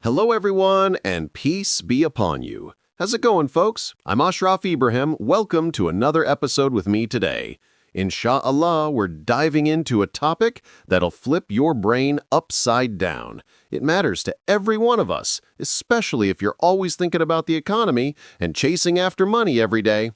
Hello everyone, and peace be upon you. How's it going, folks? I'm Ashraf Ibrahim. Welcome to another episode with me today. Insha'Allah, we're diving into a topic that'll flip your brain upside down. It matters to every one of us, especially if you're always thinking about the economy and chasing after money every day.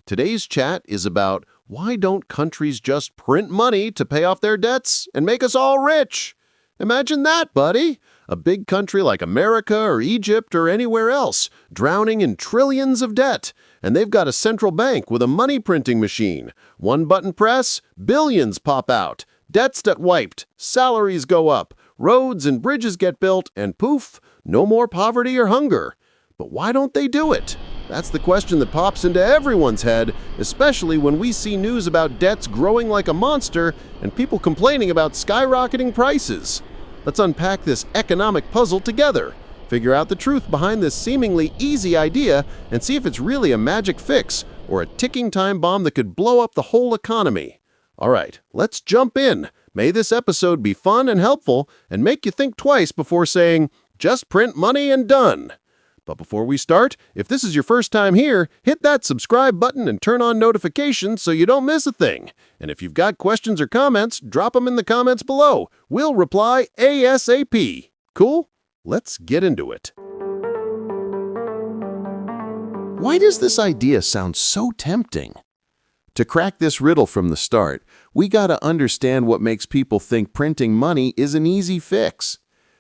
Today's chat is about why don't countries just print money to pay off their debts and make us all rich? Imagine that, buddy! A big country like America or Egypt or anywhere else, drowning in trillions of debt. And they've got a central bank with a money printing machine. One button press, billions pop out. Debts get wiped, salaries go up, roads and bridges get built, and poof, no more poverty or hunger. But why don't they do it? That's the question that pops into everyone's head, especially when we see news about debts growing like a monster and people complaining about skyrocketing prices. Let's unpack this economic puzzle together, figure out the truth behind this seemingly easy idea, and see if it's really a magic fix or a ticking time bomb that could blow up the whole economy. All right, let's jump in. May this episode be fun and helpful and make you think twice before saying, just print money and done. But before we start, if this is your first time here, hit that subscribe button and turn on notifications so you don't miss a thing. And if you've got questions or comments, drop them in the comments below. We'll reply ASAP. Cool? Let's get into it. Why does this idea sound so tempting? To crack this riddle from the start, we gotta understand what makes people think printing money is an easy fix.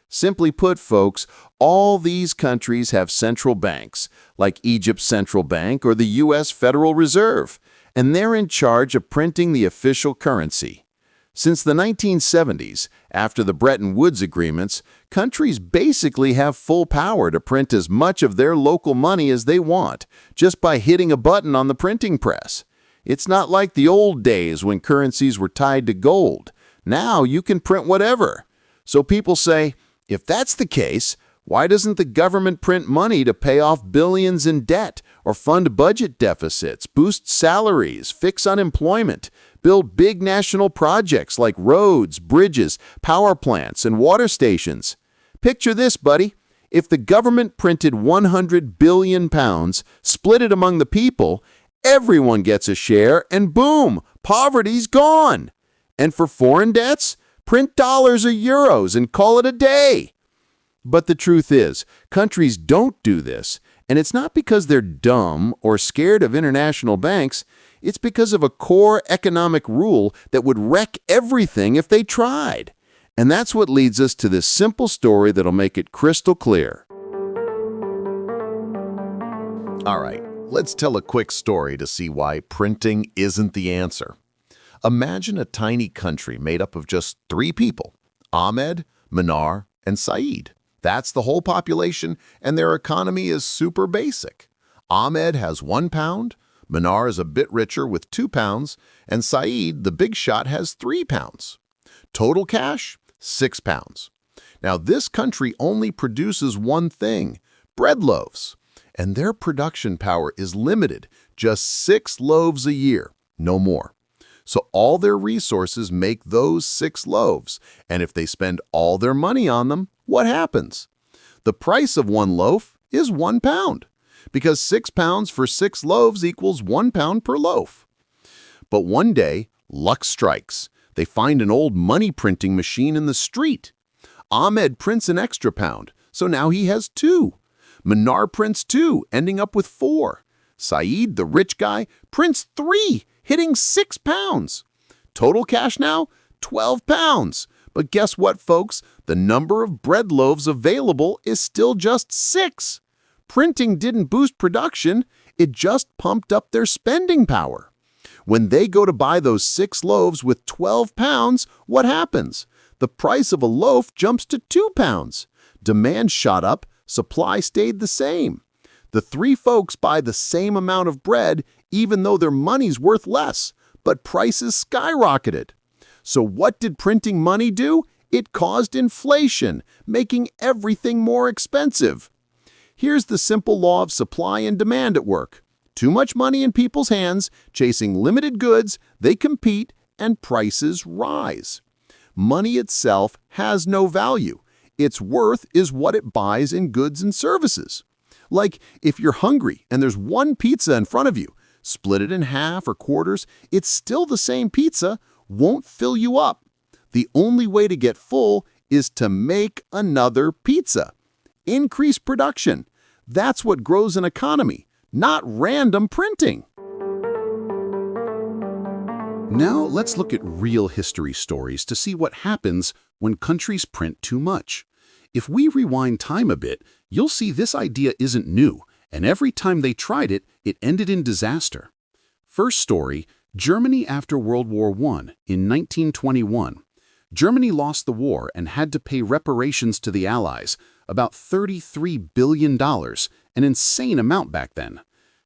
Simply put, folks, all these countries have central banks, like Egypt's central bank or the U.S. Federal Reserve, and they're in charge of printing the official currency. Since the 1970s, after the Bretton Woods agreements, countries basically have full power to print as much of their local money as they want, just by hitting a button on the printing press. It's not like the old days when currencies were tied to gold. Now you can print whatever. So people say, if that's the case, why doesn't the government print money to pay off billions in debt or fund budget deficits, boost salaries, fix unemployment, build big national projects like roads, bridges, power plants, and water stations? Picture this, buddy. If the government printed 100 billion pounds, split it among the people, everyone gets a share, and boom, poverty's gone. And for foreign debts, print dollars or euros and call it a day. But the truth is, countries don't do this, and it's not because they're dumb or scared of international banks. It's because of a core economic rule that would wreck everything if they tried. And that's what leads us to this simple story that'll make it crystal clear. All right, let's tell a quick story to see why printing isn't the answer. Imagine a tiny country made up of just 3 people, Ahmed, Manar, and Saeed. That's the whole population, and their economy is super basic. Ahmed has 1 pound, Manar is a bit richer with 2 pounds, and Saeed, the big shot, has 3 pounds. Total cash, 6 pounds. Now, this country only produces one thing, bread loaves, and their production power is limited, just 6 loaves a year, no more. So all their resources make those 6 loaves, and if they spend all their money on them, what happens? The price of 1 loaf is 1 pound, because 6 pounds for 6 loaves equals 1 pound per loaf. But one day, luck strikes. They find an old money printing machine in the street. Ahmed prints an extra pound, so now he has 2. Manar prints 2, ending up with 4. Saeed, the rich guy, prints 3, hitting 6 pounds. Total cash now, 12 pounds. But guess what, folks? The number of bread loaves available is still just 6. Printing didn't boost production, it just pumped up their spending power. When they go to buy those 6 loaves with 12 pounds, what happens? The price of a loaf jumps to 2 pounds. Demand shot up, supply stayed the same. The 3 folks buy the same amount of bread even though their money's worth less, but prices skyrocketed. So what did printing money do? It caused inflation, making everything more expensive. Here's the simple law of supply and demand at work. Too much money in people's hands, chasing limited goods, they compete, and prices rise. Money itself has no value. Its worth is what it buys in goods and services. Like, if you're hungry and there's one pizza in front of you, split it in half or quarters, it's still the same pizza, won't fill you up. The only way to get full is to make another pizza. Increase production. That's what grows an economy, not random printing. Now let's look at real history stories to see what happens when countries print too much. If we rewind time a bit, you'll see this idea isn't new, and every time they tried it, it ended in disaster. First story, Germany after World War I in 1921. Germany lost the war and had to pay reparations to the Allies, about $33 billion, an insane amount back then.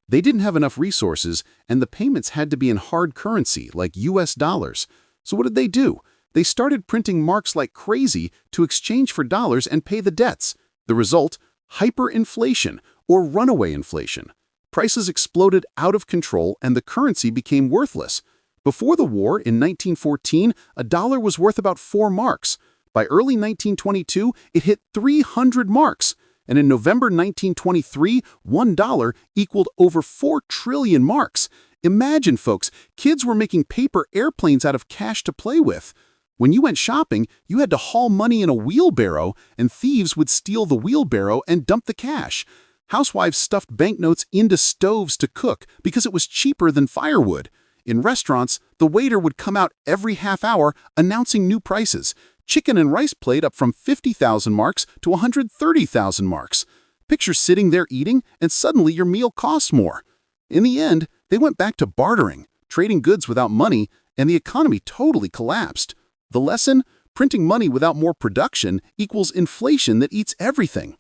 They didn't have enough resources, and the payments had to be in hard currency, like US dollars. So what did they do? They started printing marks like crazy to exchange for dollars and pay the debts. The result? Hyperinflation, or runaway inflation. Prices exploded out of control and the currency became worthless. Before the war, in 1914, a dollar was worth about 4 marks. By early 1922, it hit 300 marks. And in November 1923, $1 equaled over 4 trillion marks. Imagine, folks, kids were making paper airplanes out of cash to play with. When you went shopping, you had to haul money in a wheelbarrow, and thieves would steal the wheelbarrow and dump the cash. Housewives stuffed banknotes into stoves to cook because it was cheaper than firewood. In restaurants, the waiter would come out every half hour announcing new prices. Chicken and rice plate up from 50,000 marks to 130,000 marks. Picture sitting there eating, and suddenly your meal costs more. In the end, they went back to bartering, trading goods without money, and the economy totally collapsed. The lesson? Printing money without more production equals inflation that eats everything.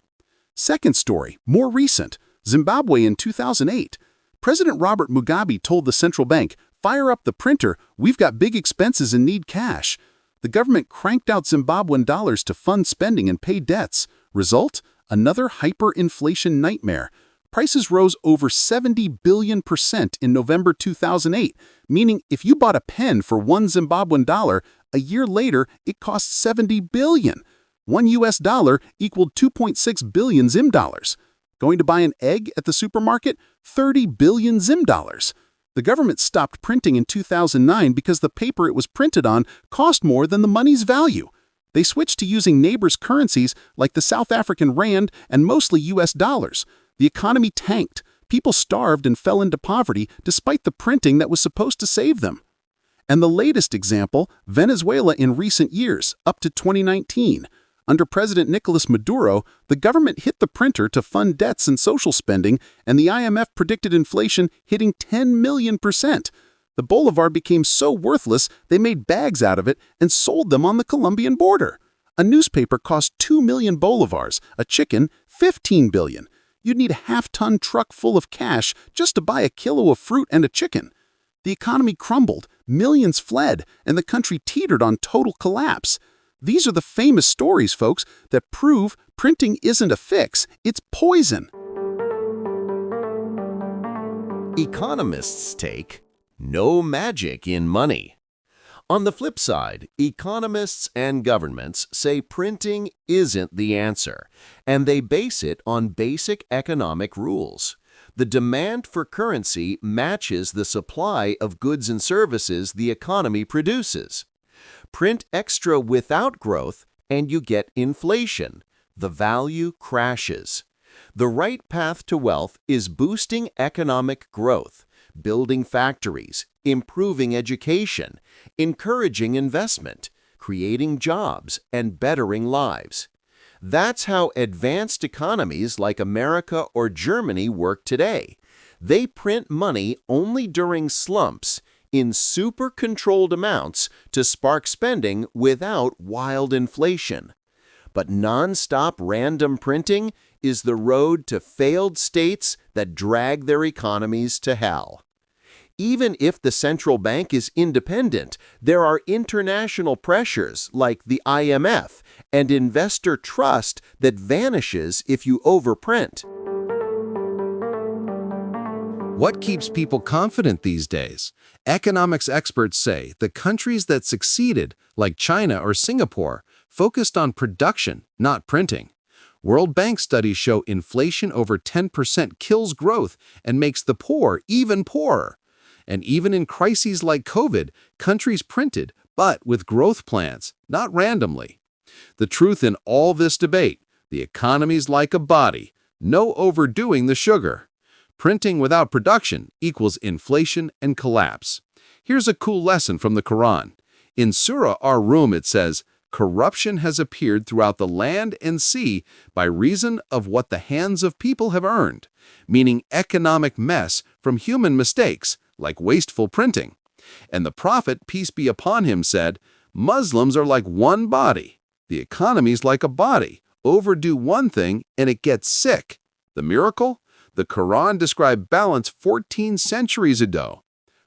Second story, more recent, Zimbabwe in 2008. President Robert Mugabe told the central bank, "Fire up the printer, we've got big expenses and need cash." The government cranked out Zimbabwean dollars to fund spending and pay debts. Result? Another hyperinflation nightmare. Prices rose over 70 billion% in November 2008, meaning if you bought a pen for $1 Zimbabwean dollar, a year later it cost 70 billion. $1 US dollar equaled 2.6 billion Zim dollars. Going to buy an egg at the supermarket? 30 billion Zim dollars. The government stopped printing in 2009 because the paper it was printed on cost more than the money's value. They switched to using neighbors' currencies like the South African rand and mostly US dollars. The economy tanked. People starved and fell into poverty despite the printing that was supposed to save them. And the latest example, Venezuela in recent years, up to 2019. Under President Nicolas Maduro, the government hit the printer to fund debts and social spending, and the IMF predicted inflation hitting 10 million%. The bolivar became so worthless they made bags out of it and sold them on the Colombian border. A newspaper cost 2 million bolivars, a chicken 15 billion. You'd need a half-ton truck full of cash just to buy a kilo of fruit and a chicken. The economy crumbled, millions fled, and the country teetered on total collapse. These are the famous stories, folks, that prove printing isn't a fix, it's poison. Economists take no magic in money. On the flip side, economists and governments say printing isn't the answer, and they base it on basic economic rules. The demand for currency matches the supply of goods and services the economy produces. Print extra without growth, and you get inflation. The value crashes. The right path to wealth is boosting economic growth, building factories, improving education, encouraging investment, creating jobs, and bettering lives. That's how advanced economies like America or Germany work today. They print money only during slumps, in super-controlled amounts to spark spending without wild inflation. But non-stop random printing is the road to failed states that drag their economies to hell. Even if the central bank is independent, there are international pressures like the IMF and investor trust that vanishes if you overprint. What keeps people confident these days? Economics experts say the countries that succeeded, like China or Singapore, focused on production, not printing. World Bank studies show inflation over 10% kills growth and makes the poor even poorer. And even in crises like COVID, countries printed, but with growth plans, not randomly. The truth in all this debate, the economy's like a body, no overdoing the sugar. Printing without production equals inflation and collapse. Here's a cool lesson from the Quran. In Surah Ar-Rum it says, "Corruption has appeared throughout the land and sea by reason of what the hands of people have earned," meaning economic mess from human mistakes, like wasteful printing. And the Prophet, peace be upon him, said, "Muslims are like one body. The economy's like a body. Overdo one thing and it gets sick." The miracle? The Quran described balance 14 centuries ago.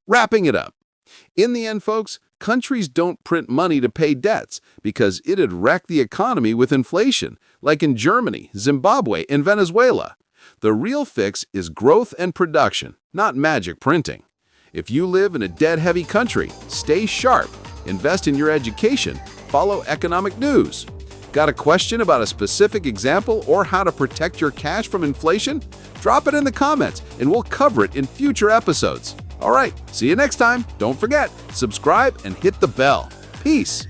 Wrapping it up. In the end, folks, countries don't print money to pay debts because it'd wreck the economy with inflation, like in Germany, Zimbabwe, and Venezuela. The real fix is growth and production, not magic printing. If you live in a debt-heavy country, stay sharp, invest in your education, follow economic news. Got a question about a specific example or how to protect your cash from inflation? Drop it in the comments and we'll cover it in future episodes. All right, see you next time. Don't forget, subscribe and hit the bell. Peace.